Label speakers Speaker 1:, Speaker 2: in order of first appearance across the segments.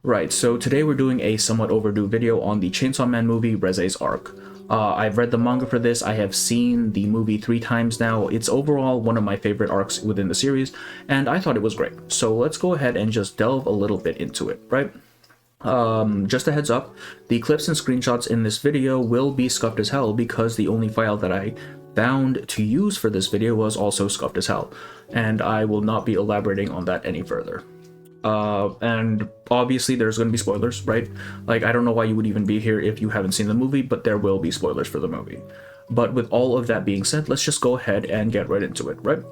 Speaker 1: Right, so today we're doing a somewhat overdue video on the Chainsaw Man movie, Reze's arc. I've read the manga for this, I have seen the movie 3 times now. It's overall one of my favorite arcs within the series, and I thought it was great. So let's go ahead and just delve a little bit into it, right? Just a heads up, the clips and screenshots in this video will be scuffed as hell because the only file that I found to use for this video was also scuffed as hell, and I will not be elaborating on that any further. And obviously there's going to be spoilers, right? Like, I don't know why you would even be here if you haven't seen the movie, but there will be spoilers for the movie. But with all of that being said, let's just go ahead and get right into it, right?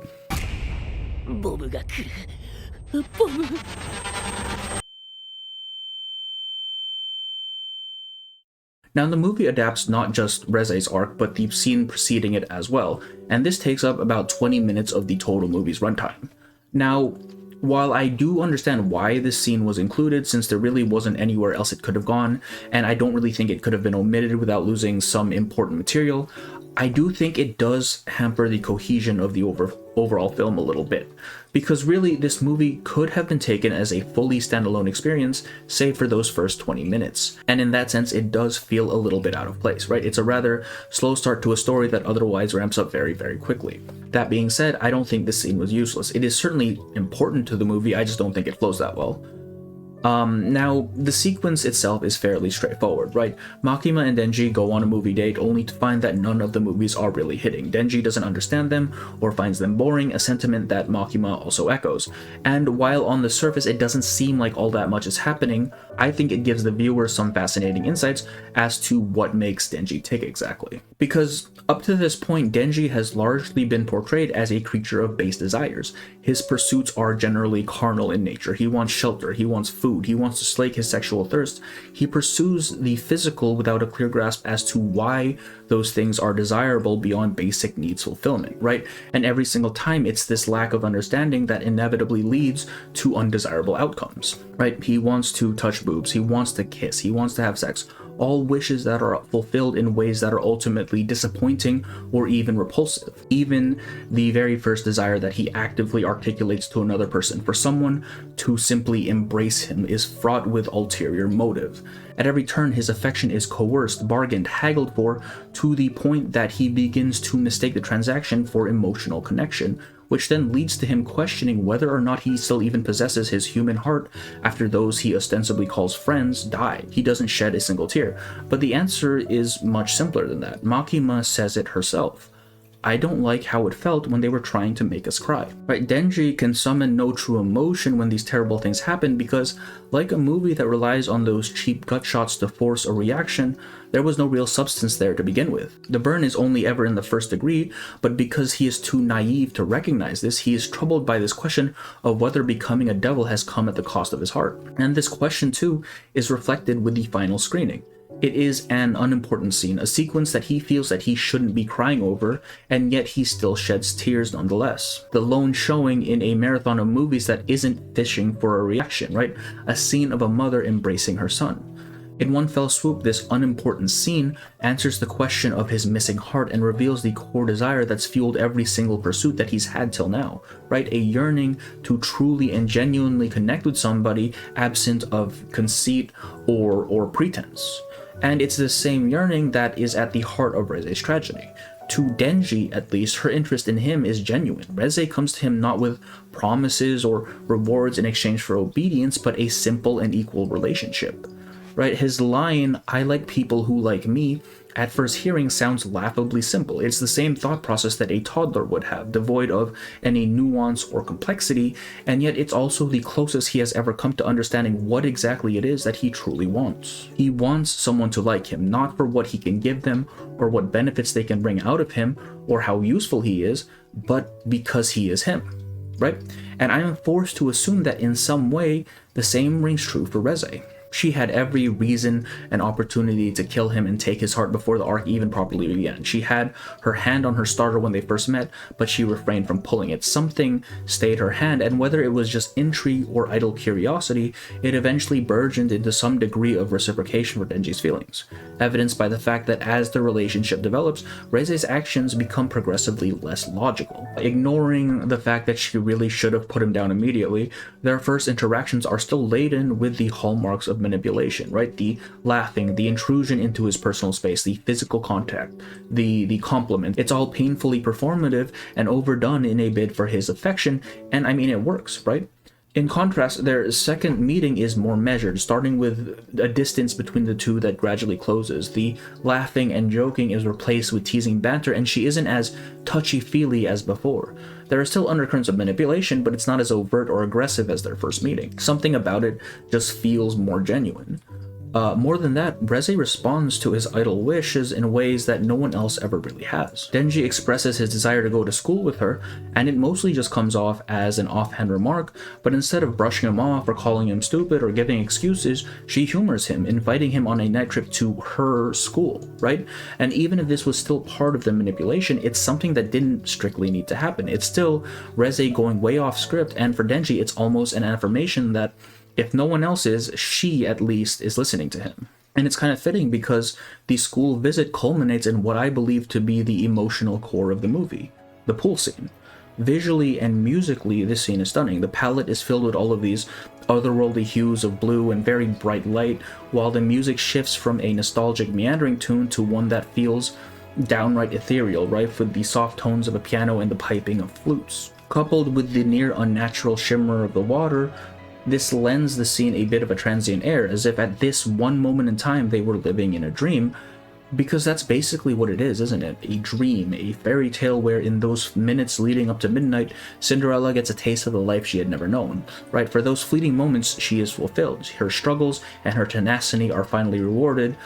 Speaker 1: Now, the movie adapts not just Reze's arc, but the scene preceding it as well, and this takes up about 20 minutes of the total movie's runtime. Now, while I do understand why this scene was included, since there really wasn't anywhere else it could have gone, and I don't really think it could have been omitted without losing some important material, I do think it does hamper the cohesion of the overall film a little bit. Because really, this movie could have been taken as a fully standalone experience, save for those first 20 minutes. And in that sense, it does feel a little bit out of place, right? It's a rather slow start to a story that otherwise ramps up very, very quickly. That being said, I don't think this scene was useless. It is certainly important to the movie, I just don't think it flows that well. Now, the sequence itself is fairly straightforward, right? Makima and Denji go on a movie date only to find that none of the movies are really hitting. Denji doesn't understand them or finds them boring, a sentiment that Makima also echoes. And while on the surface it doesn't seem like all that much is happening, I think it gives the viewer some fascinating insights as to what makes Denji tick exactly. Because up to this point, Denji has largely been portrayed as a creature of base desires. His pursuits are generally carnal in nature. He wants shelter, he wants food, he wants to slake his sexual thirst. He pursues the physical without a clear grasp as to why those things are desirable beyond basic needs fulfillment, right? And every single time it's this lack of understanding that inevitably leads to undesirable outcomes, right? He wants to touch boobs, he wants to kiss, he wants to have sex, all wishes that are fulfilled in ways that are ultimately disappointing or even repulsive. Even the very first desire that he actively articulates to another person, for someone to simply embrace him, is fraught with ulterior motive. At every turn, his affection is coerced, bargained, haggled for, to the point that he begins to mistake the transaction for emotional connection, which then leads to him questioning whether or not he still even possesses his human heart after those he ostensibly calls friends die. He doesn't shed a single tear, but the answer is much simpler than that. Makima says it herself. I don't like how it felt when they were trying to make us cry. Right, Denji can summon no true emotion when these terrible things happen because, like a movie that relies on those cheap gut shots to force a reaction, there was no real substance there to begin with. The burn is only ever in the first degree, but because he is too naive to recognize this, he is troubled by this question of whether becoming a devil has come at the cost of his heart. And this question too is reflected with the final screening. It is an unimportant scene, a sequence that he feels that he shouldn't be crying over, and yet he still sheds tears nonetheless. The lone showing in a marathon of movies that isn't fishing for a reaction, right? A scene of a mother embracing her son. In one fell swoop, this unimportant scene answers the question of his missing heart and reveals the core desire that's fueled every single pursuit that he's had till now, right? A yearning to truly and genuinely connect with somebody absent of conceit or pretense. And it's the same yearning that is at the heart of Reze's tragedy. To Denji, at least, her interest in him is genuine. Reze comes to him not with promises or rewards in exchange for obedience, but a simple and equal relationship. Right? His line, "I like people who like me," at first hearing sounds laughably simple. It's the same thought process that a toddler would have, devoid of any nuance or complexity, and yet it's also the closest he has ever come to understanding what exactly it is that he truly wants. He wants someone to like him, not for what he can give them, or what benefits they can bring out of him, or how useful he is, but because he is him, right? And I am forced to assume that in some way, the same rings true for Reze. She had every reason and opportunity to kill him and take his heart before the arc even properly began. She had her hand on her starter when they first met, but she refrained from pulling it. Something stayed her hand, and whether it was just intrigue or idle curiosity, it eventually burgeoned into some degree of reciprocation for Denji's feelings, evidenced by the fact that as the relationship develops, Reze's actions become progressively less logical. Ignoring the fact that she really should have put him down immediately, their first interactions are still laden with the hallmarks of manipulation, right? The laughing, the intrusion into his personal space, the physical contact, the compliment. It's all painfully performative and overdone in a bid for his affection, and I mean, it works, right? In contrast, their second meeting is more measured, starting with a distance between the two that gradually closes. The laughing and joking is replaced with teasing banter, and she isn't as touchy-feely as before. There are still undercurrents of manipulation, but it's not as overt or aggressive as their first meeting. Something about it just feels more genuine. More than that, Reze responds to his idle wishes in ways that no one else ever really has. Denji expresses his desire to go to school with her, and it mostly just comes off as an offhand remark, but instead of brushing him off or calling him stupid or giving excuses, she humors him, inviting him on a night trip to her school, right? And even if this was still part of the manipulation, it's something that didn't strictly need to happen. It's still Reze going way off script, and for Denji, it's almost an affirmation that if no one else is, she at least is listening to him. And it's kind of fitting because the school visit culminates in what I believe to be the emotional core of the movie, the pool scene. Visually and musically, this scene is stunning. The palette is filled with all of these otherworldly hues of blue and very bright light, while the music shifts from a nostalgic meandering tune to one that feels downright ethereal, rife with the soft tones of a piano and the piping of flutes. Coupled with the near unnatural shimmer of the water, this lends the scene a bit of a transient air, as if at this one moment in time they were living in a dream, because that's basically what it is, isn't it? A dream, a fairy tale where in those minutes leading up to midnight, Cinderella gets a taste of the life she had never known, right? For those fleeting moments, she is fulfilled. Her struggles and her tenacity are finally rewarded,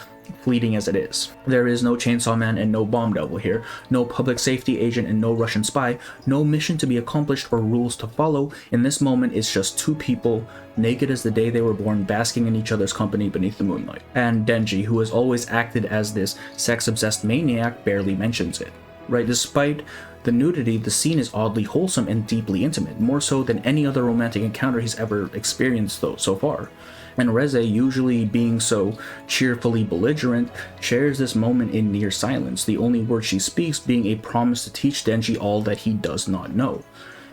Speaker 1: fleeting as it is. There is no Chainsaw Man and no Bomb Devil here, no public safety agent and no Russian spy, no mission to be accomplished or rules to follow. In this moment, it's just two people, naked as the day they were born, basking in each other's company beneath the moonlight. And Denji, who has always acted as this sex-obsessed maniac, barely mentions it, right? Despite the nudity, the scene is oddly wholesome and deeply intimate, more so than any other romantic encounter he's ever experienced so far. And Reze, usually being so cheerfully belligerent, shares this moment in near silence, the only word she speaks being a promise to teach Denji all that he does not know.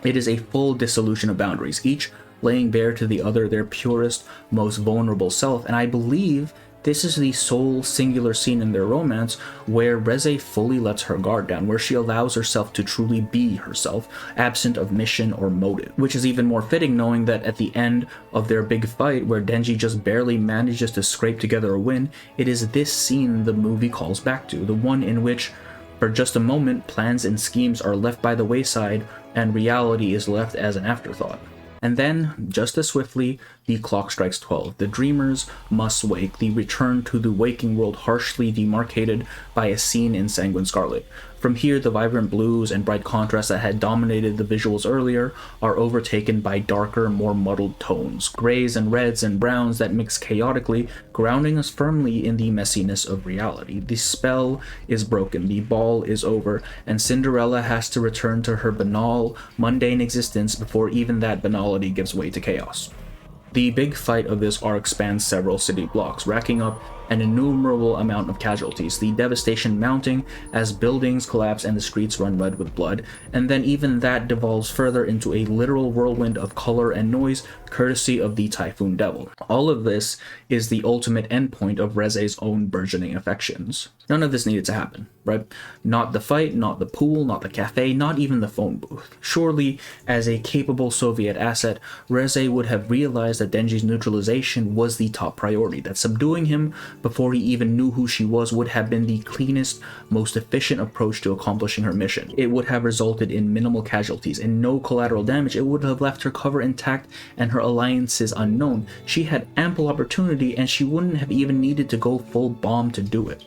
Speaker 1: It is a full dissolution of boundaries, each laying bare to the other their purest, most vulnerable self, and I believe this is the sole singular scene in their romance where Reze fully lets her guard down, where she allows herself to truly be herself, absent of mission or motive. Which is even more fitting knowing that at the end of their big fight, where Denji just barely manages to scrape together a win, it is this scene the movie calls back to, the one in which, for just a moment, plans and schemes are left by the wayside and reality is left as an afterthought. And then, just as swiftly, the clock strikes 12. The dreamers must wake, the return to the waking world harshly demarcated by a scene in Sanguine Scarlet. From here, the vibrant blues and bright contrasts that had dominated the visuals earlier are overtaken by darker, more muddled tones, grays and reds and browns that mix chaotically, grounding us firmly in the messiness of reality. The spell is broken, the ball is over, and Cinderella has to return to her banal, mundane existence before even that banality gives way to chaos. The big fight of this arc spans several city blocks, racking up an innumerable amount of casualties, the devastation mounting as buildings collapse and the streets run red with blood, and then even that devolves further into a literal whirlwind of color and noise, courtesy of the Typhoon Devil. All of this is the ultimate endpoint of Reze's own burgeoning affections. None of this needed to happen, right? Not the fight, not the pool, not the cafe, not even the phone booth. Surely, as a capable Soviet asset, Reze would have realized that Denji's neutralization was the top priority, that subduing him before he even knew who she was would have been the cleanest, most efficient approach to accomplishing her mission. It would have resulted in minimal casualties and no collateral damage. It would have left her cover intact and her alliances unknown. She had ample opportunity and she wouldn't have even needed to go full bomb to do it.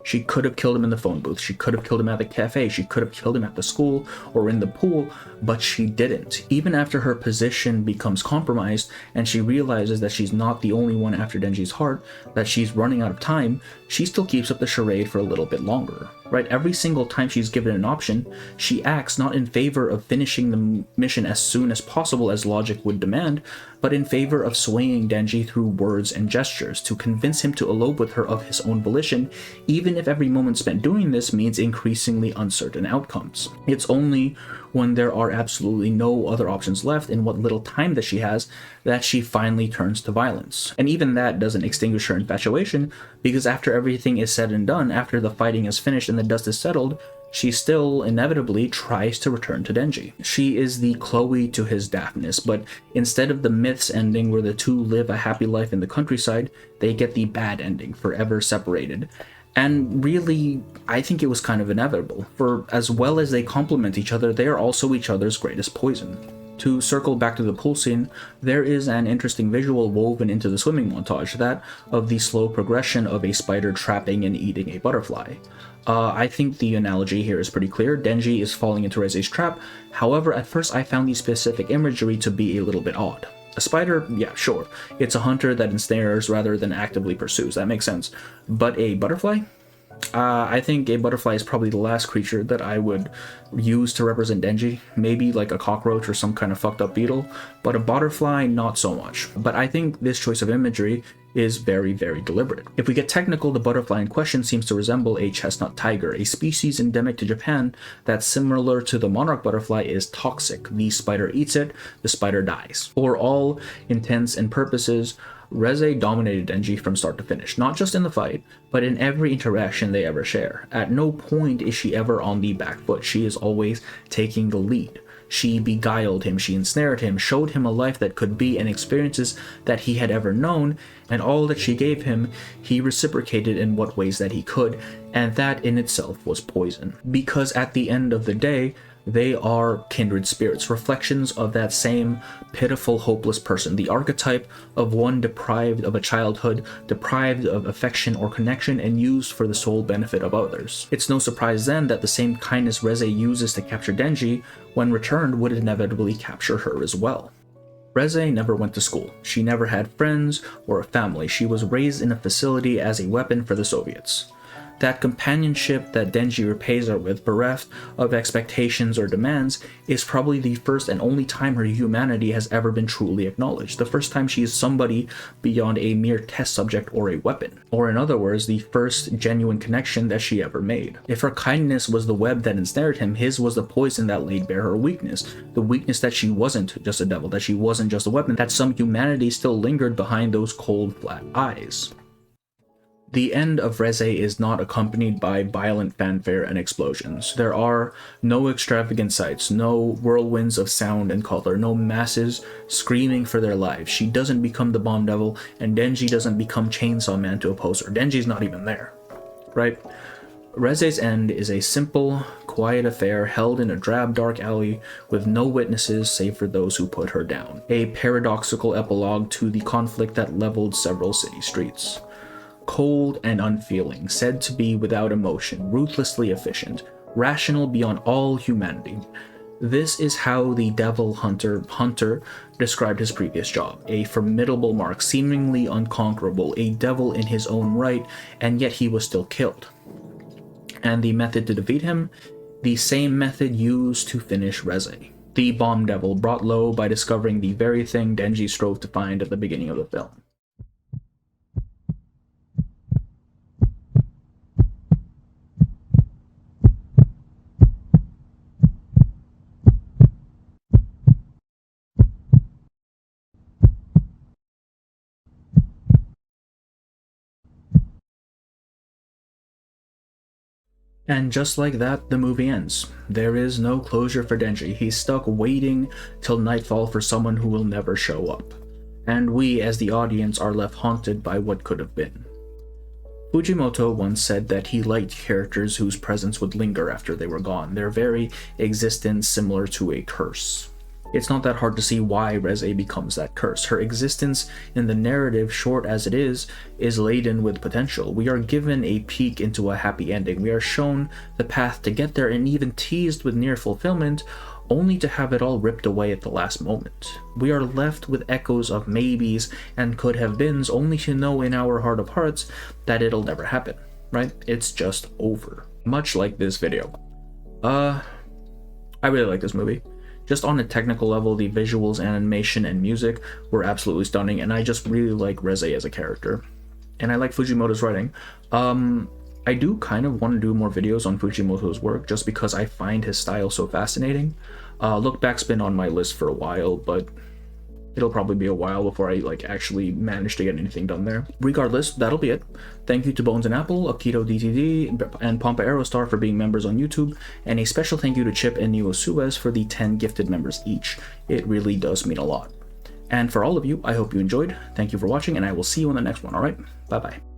Speaker 1: She could have killed him in the phone booth, she could have killed him at the cafe, she could have killed him at the school or in the pool, but she didn't. Even after her position becomes compromised and she realizes that she's not the only one after Denji's heart, that she's running out of time, she still keeps up the charade for a little bit longer, right? Every single time she's given an option, she acts not in favor of finishing the mission as soon as possible as logic would demand, but in favor of swaying Denji through words and gestures to convince him to elope with her of his own volition, even if every moment spent doing this means increasingly uncertain outcomes. It's only when there are absolutely no other options left in what little time that she has that she finally turns to violence. And even that doesn't extinguish her infatuation, because after everything is said and done, after the fighting is finished and the dust is settled, she still inevitably tries to return to Denji. She is the Chloe to his Daphnis, but instead of the myths ending where the two live a happy life in the countryside, they get the bad ending, forever separated. And really, I think it was kind of inevitable, for as well as they complement each other, they are also each other's greatest poison. To circle back to the pool scene, there is an interesting visual woven into the swimming montage, that of the slow progression of a spider trapping and eating a butterfly. I think the analogy here is pretty clear. Denji is falling into Reze's trap. However, at first I found the specific imagery to be a little bit odd. A spider, yeah, sure. It's a hunter that ensnares rather than actively pursues. That makes sense. But a butterfly? I think a butterfly is probably the last creature that I would use to represent Denji. Maybe like a cockroach or some kind of fucked up beetle, but a butterfly, not so much. But I think this choice of imagery is very, very deliberate. If we get technical, the butterfly in question seems to resemble a chestnut tiger, a species endemic to Japan that, similar to the monarch butterfly, is toxic. The spider eats it, the spider dies. For all intents and purposes, Reze dominated Denji from start to finish, not just in the fight, but in every interaction they ever share. At no point is she ever on the back foot, she is always taking the lead. She beguiled him, she ensnared him, showed him a life that could be and experiences that he had ever known, and all that she gave him, he reciprocated in what ways that he could, and that in itself was poison. Because at the end of the day, they are kindred spirits, reflections of that same pitiful, hopeless person, the archetype of one deprived of a childhood, deprived of affection or connection, and used for the sole benefit of others. It's no surprise then that the same kindness Reze uses to capture Denji, when returned, would inevitably capture her as well. Reze never went to school. She never had friends or a family. She was raised in a facility as a weapon for the Soviets. That companionship that Denji repays her with, bereft of expectations or demands, is probably the first and only time her humanity has ever been truly acknowledged. The first time she is somebody beyond a mere test subject or a weapon. Or in other words, the first genuine connection that she ever made. If her kindness was the web that ensnared him, his was the poison that laid bare her weakness. The weakness that she wasn't just a devil, that she wasn't just a weapon, that some humanity still lingered behind those cold, flat eyes. The end of Reze is not accompanied by violent fanfare and explosions. There are no extravagant sights, no whirlwinds of sound and color, no masses screaming for their lives. She doesn't become the bomb devil, and Denji doesn't become Chainsaw Man to oppose her. Denji's not even there, right? Reze's end is a simple, quiet affair held in a drab, dark alley with no witnesses save for those who put her down. A paradoxical epilogue to the conflict that leveled several city streets. Cold and unfeeling, said to be without emotion, ruthlessly efficient, rational beyond all humanity. This is how the devil hunter described his previous job. A formidable mark, seemingly unconquerable, a devil in his own right, and yet he was still killed. And the method to defeat him? The same method used to finish Reze. The bomb devil, brought low by discovering the very thing Denji strove to find at the beginning of the film. And just like that, the movie ends. There is no closure for Denji. He's stuck waiting till nightfall for someone who will never show up. And we, as the audience, are left haunted by what could have been. Fujimoto once said that he liked characters whose presence would linger after they were gone, their very existence similar to a curse. It's not that hard to see why Reze becomes that curse. Her existence in the narrative, short as it is laden with potential. We are given a peek into a happy ending. We are shown the path to get there and even teased with near fulfillment, only to have it all ripped away at the last moment. We are left with echoes of maybes and could have beens, only to know in our heart of hearts that it'll never happen, right? It's just over. Much like this video. I really like this movie. Just on a technical level, the visuals, animation, and music were absolutely stunning, and I just really like Reze as a character. And I like Fujimoto's writing. I do kind of want to do more videos on Fujimoto's work just because I find his style so fascinating. Look Back's been on my list for a while, but it'll probably be a while before I actually manage to get anything done there. Regardless, that'll be it. Thank you to Bones and Apple, Akito DTD, and Pompa Aerostar for being members on YouTube, and a special thank you to Chip and Neo Suez for the 10 gifted members each. It really does mean a lot. And for all of you, I hope you enjoyed. Thank you for watching, and I will see you in the next one, alright? Bye-bye.